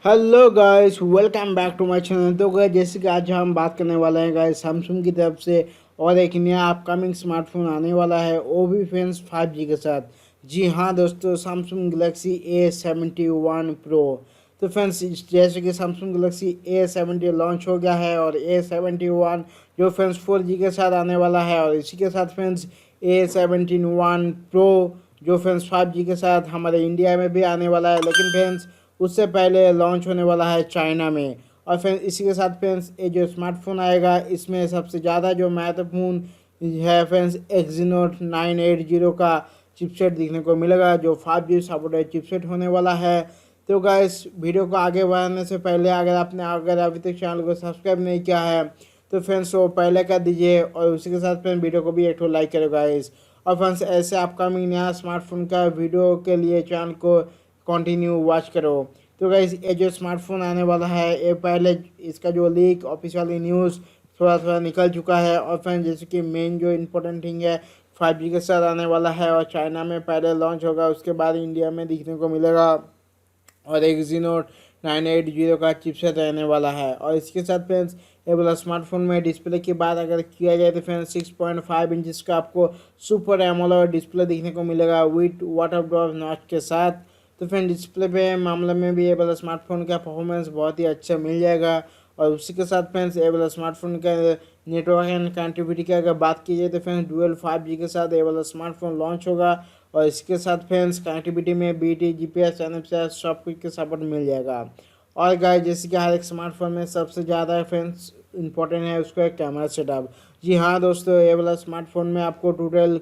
Hello guys, welcome back to my channel. तो guys, जैसे कि आज हम बात करने वाले हैं गाइस सैमसंग की तरफ से और एक नया अपकमिंग स्मार्टफोन आने वाला है, वो भी फ्रेंड्स 5G के साथ। जी हाँ दोस्तों, सैमसंग गैलेक्सी A71 प्रो। तो फ्रेंड्स, जैसे कि सैमसंग गैलेक्सी A70 लॉन्च हो गया है और A71 जो फ्रेंड्स 4G के साथ आने वाला है, और इसी के साथ फ्रेंड्स A71 प्रो जो फ्रेंड्स 5G के साथ हमारे इंडिया में भी आने वाला है, लेकिन फ्रेंड्स उससे पहले लॉन्च होने वाला है चाइना में। और फिर इसी के साथ फ्रेंड्स ये जो स्मार्टफोन आएगा, इसमें सबसे ज़्यादा जो महत्वपूर्ण है फ्रेंड्स एक्जीनोड 980 का चिपसेट देखने को मिलेगा, जो 5G सपोर्टेड चिपसेट होने वाला है। तो गाइस, वीडियो को आगे बढ़ाने से पहले अगर अभी तक चैनल को सब्सक्राइब नहीं किया है तो फ्रेंड्स वो पहले कर दीजिए, और उसी के साथ फ्रेंड्स वीडियो को भी एक लाइक करो गाइस। और फ्रेंड्स ऐसे अपकमिंग नया स्मार्टफोन का वीडियो के लिए चैनल को कंटिन्यू वॉच करो। तो गाइस, ये जो स्मार्टफोन आने वाला है, ये पहले इसका जो लीक ऑफिशियल न्यूज़ थोड़ा थोड़ा निकल चुका है। और फ्रेंड्स, जैसे कि मेन जो इम्पोर्टेंट थिंग है, 5G के साथ आने वाला है और चाइना में पहले लॉन्च होगा, उसके बाद इंडिया में दिखने को मिलेगा, और एक जीनोड 980 का चिपसेट रहने वाला है। और इसके साथ फ्रेंड्स, ये वाला स्मार्टफोन में डिस्प्ले की बात अगर किया जाए तो फ्रेंड्स 6.5 इंच का आपको सुपर एमोलेड डिस्प्ले दिखने को मिलेगा विथ वाटर ड्रॉप नॉच के साथ। तो फ्रेंड, डिस्प्ले पे मामले में भी ये वाला स्मार्टफोन का परफॉर्मेंस बहुत ही अच्छा मिल जाएगा। और उसी के साथ फ्रेंड्स, ये वाला स्मार्टफोन का नेटवर्क एंड कनेक्टिविटी की अगर बात की जाए तो फ्रेंड्स डुअल 5G के साथ ये वाला स्मार्टफोन लॉन्च होगा। और इसके साथ फ्रेंड्स कनेक्टिविटी में BT GPS NFC सब कुछ के सपोर्ट मिल जाएगा। और गाइस, जैसे कि हर एक स्मार्टफोन में सबसे ज़्यादा फ्रेंड्स इंपॉर्टेंट है उसका कैमरा सेटअप। जी हाँ दोस्तों, ये वाला स्मार्टफोन में आपको टोटल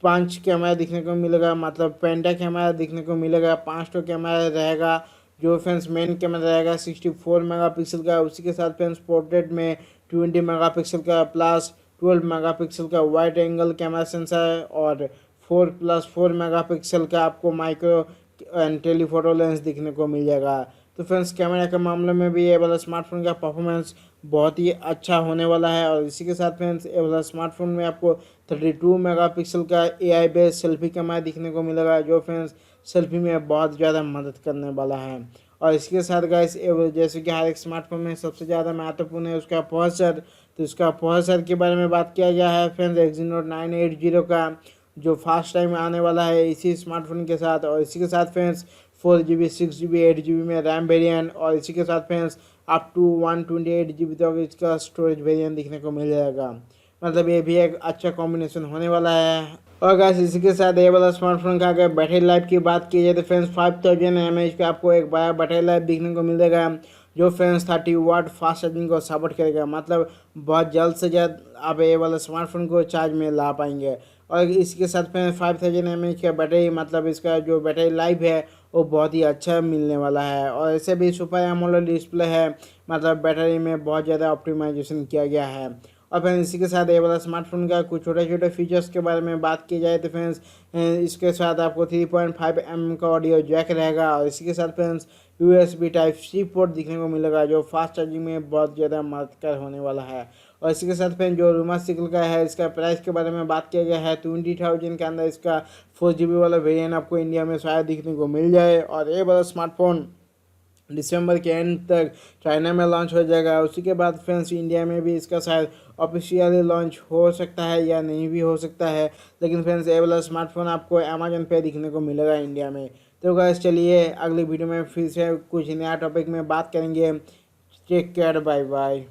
5 कैमरा दिखने को मिलेगा, मतलब पेंटा कैमरा दिखने को मिलेगा। 5 तो कैमरा रहेगा, जो फ्रेंड्स मेन कैमरा रहेगा 64 मेगापिक्सल का। उसी के साथ फ्रेंड्स पोर्ट्रेट में 20 मेगापिक्सल का प्लस 12 मेगापिक्सल का वाइड एंगल कैमरा सेंसर, और 4+4 मेगापिक्सल का आपको माइक्रो एंड टेलीफोटो लेंस दिखने को मिल जाएगा। तो फ्रेंड्स, कैमरा के मामले में भी ये वाला स्मार्टफोन का परफॉर्मेंस बहुत ही अच्छा होने वाला है। और इसी के साथ फ्रेंड्स, ये वाला स्मार्टफोन में आपको 32 मेगापिक्सल का AI बेस्ड सेल्फी कैमरा दिखने को मिलेगा, जो फ्रेंड्स सेल्फी में बहुत ज़्यादा मदद करने वाला है। और इसके साथ गाइस, जैसे कि हर एक स्मार्टफोन में सबसे ज़्यादा महत्वपूर्ण है उसका प्रोसेसर। तो इसका प्रोसेसर के बारे में बात किया गया है फ्रेंड्स एक्जीनोड 980 का, जो फास्ट टाइम आने वाला है इसी स्मार्टफोन के साथ। और इसी के साथ फ्रेंड्स 4GB 6GB 8GB में रैम वेरिएंट, और इसी के साथ फ्रेंड्स अप टू 128GB तक इसका स्टोरेज वेरिएंट दिखने को मिल जाएगा। मतलब ये भी एक अच्छा कॉम्बिनेशन होने वाला है। और गाइस, इसी के साथ ये वाला स्मार्टफोन का अगर बैटरी लाइफ की बात की जाए तो फ्रेंड्स 5000 mAh का आपको एक बड़ा बैटरी लाइफ दिखने को मिलेगा, जो फ्रेंड्स 30 वाट फास्ट चार्जिंग को सपोर्ट करेगा। मतलब बहुत जल्द से जल्द आप ये वाला स्मार्टफोन को चार्ज में ला पाएंगे। और इसके साथ फ्रेंड्स 5000 mAh का बैटरी, मतलब इसका जो बैटरी लाइफ है वो बहुत ही अच्छा मिलने वाला है। और ऐसे भी सुपर एमोलेड डिस्प्ले है, मतलब बैटरी में बहुत ज़्यादा ऑप्टिमाइजेशन किया गया है। और फिर इसी के साथ ये वाला स्मार्टफोन का कुछ छोटे छोटे फीचर्स के बारे में बात की जाए तो फ्रेंड्स, इसके साथ आपको 3.5 का ऑडियो जैक रहेगा। और इसी के साथ फ्रेंड्स USB Type-C पोर्ट दिखने को मिलेगा, जो फास्ट चार्जिंग में बहुत ज़्यादा मददगार होने वाला है। और इसी के साथ फ्रेंड, जो रूमा सिकल का है, इसका प्राइस के बारे में बात किया गया है 20,000 के अंदर इसका 4GB वाला वेरिएंट आपको इंडिया में शायद दिखने को मिल जाए। और ये वाला स्मार्टफोन दिसंबर के एंड तक चाइना में लॉन्च हो जाएगा। उसी के बाद फ्रेंड्स इंडिया में भी इसका शायद ऑफिशियली लॉन्च हो सकता है या नहीं भी हो सकता है। लेकिन फ्रेंड्स, ये वाला स्मार्टफोन आपको अमेजन पे दिखने को मिलेगा इंडिया में। तो गाइस, चलिए अगली वीडियो में फिर से कुछ नया टॉपिक में बात करेंगे। Take care, bye bye.